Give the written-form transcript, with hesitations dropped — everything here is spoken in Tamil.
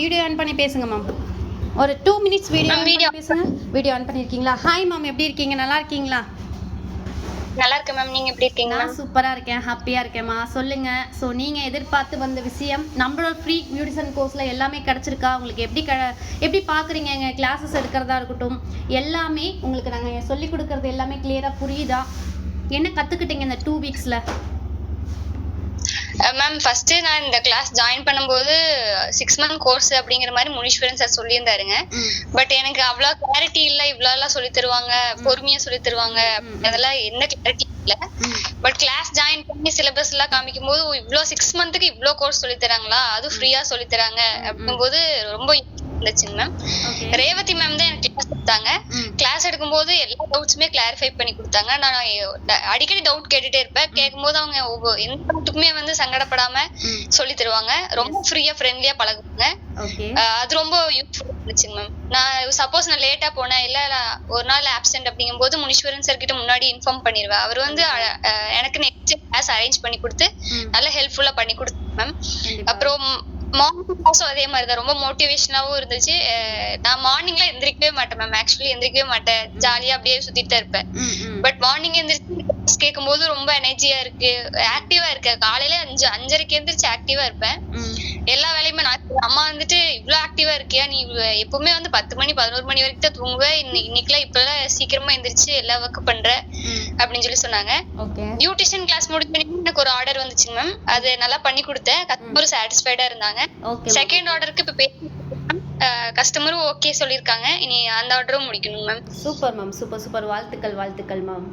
வீடியோ ஆன் பண்ணி பேசுங்க மேம். ஒரு 2 மினிட்ஸ் வீடியோ பேசுங்க. வீடியோ ஆன் பண்ணியிருக்கீங்களா? ஹாய் மேம், எப்படி இருக்கீங்க? நல்லா இருக்கீங்களா? நல்லா இருக்கேன் மேம். நீங்க எப்படி இருக்கீங்க? நான் சூப்பராக இருக்கேன், ஹாப்பியாக இருக்கேம்மா. சொல்லுங்கள். ஸோ நீங்கள் எதிர்பார்த்து வந்த விஷயம் நம்மளோட ஃப்ரீ பியூட்டிஷன் கோர்ஸில் எல்லாமே கிடச்சிருக்கா? உங்களுக்கு எப்படி பார்க்குறீங்க? எங்கள் கிளாஸஸ் எடுக்கிறதா இருக்கட்டும், எல்லாமே உங்களுக்கு நாங்கள் சொல்லிக் கொடுக்குறது எல்லாமே கிளியராக புரியுதா? என்ன கற்றுக்கிட்டீங்க இந்த 2 வீக்ஸில்? மேம் ஃபர்ஸ்ட் நான் இந்த கிளாஸ் ஜாயின் பண்ணும்போது 6 மந்த் கோர்ஸ் அப்படிங்கிற மாதிரி முனீஸ்வரன் சார் சொல்லியிருந்தாருங்க. பட் எனக்கு அவ்வளோ கிளாரிட்டி இல்லை. இவ்வளோலாம் சொல்லி தருவாங்க, பொறுமையா சொல்லி தருவாங்க, அதெல்லாம் எந்த கிளாரிட்டி இல்லை. பட் கிளாஸ் ஜாயின் பண்ணி சிலபஸ் எல்லாம் காமிக்கும் போது இவ்வளோ 6 மந்த்துக்கு இவ்வளோ கோர்ஸ் சொல்லி தராங்களா, அது ஃப்ரீயா சொல்லி தராங்க அப்படிங்கும்போது ரொம்ப இருந்துச்சுங்க மேம். ரேவதி மேம் தான் எனக்கு கிளாஸ் கொடுத்தாங்க. கிளாஸ் எடுக்கும்போது எல்லா டவுட்ஸுமே கிளாரிஃபை பண்ணி கொடுத்தாங்க. நான் அடிக்கடி டவுட் கேட்டுட்டே இருப்பேன். கேட்கும்போது அவங்க எந்த டவுட்டுக்குமே வந்து சங்கடப்படாம சொல்லி தருவாங்க. ரொம்ப ஃப்ரீயா ஃப்ரெண்ட்லியா பழகுவாங்க. அது ரொம்ப யூஸ்ஃபுல்லா இருந்துச்சுங்க மேம். நான் சப்போஸ் நான் லேட்டா போனேன், இல்ல ஒரு நாள் ஆப்சென்ட் அப்படிங்கும் போது முனீஸ்வரன் சார் கிட்ட முன்னாடி இன்ஃபார்ம் பண்ணிடுவேன். அவர் வந்து எனக்கு நெக்ஸ்ட் கிளாஸ் அரேஞ்ச் பண்ணி கொடுத்து நல்ல ஹெல்ப்ஃபுல்லா பண்ணி கொடுத்தாங்க மேம். அப்புறம் மார்னிங் கிளாஸும் அதே மாதிரி தான் ரொம்ப மோட்டிவேஷனாவும் இருந்துச்சு. நான் மார்னிங்ல எந்திரிக்கவே மாட்டேன் மேம். ஆக்சுவலி எந்திரிக்கவே மாட்டேன், ஜாலியா அப்படியே சுத்திட்டு தான் இருப்பேன். பட் மார்னிங் எந்திரிச்சு கேட்கும் போது ரொம்ப எனர்ஜியா இருக்கு, ஆக்டிவா இருக்கு. காலையில 5:30க்கு எந்திரிச்சு ஆக்டிவா இருப்பேன். எல்லா வேலையுமே நான் அம்மா வந்துட்டு இவ்வளவு ஆக்டிவா இருக்கியா, நீ எப்பவுமே வந்து 10 மணி 11 மணி வரைக்கும் தான் தூங்குவேன், இன்னைக்குலாம் இப்பெல்லாம் சீக்கிரமா எந்திரிச்சு எல்லா ஒர்க் பண்ற அப்படின்னு சொல்லி சொன்னாங்க. பியூட்டிஷியன் கிளாஸ் முடிஞ்ச எனக்கு ஒரு ஆர்டர் வந்துச்சுங்க மேம். அது நல்லா பண்ணி கொடுத்தேன். கஸ்டமரும் சாட்டிஸ்ஃபைடா இருந்தாங்க. செகண்ட் ஆர்டருக்கு இப்ப கஸ்டமரும் ஓகே சொல்லியிருக்காங்க. இனி அந்த ஆர்டரும் முடிக்கணும் மேம். Super ma'am, super. வாழ்த்துக்கள் மேம்.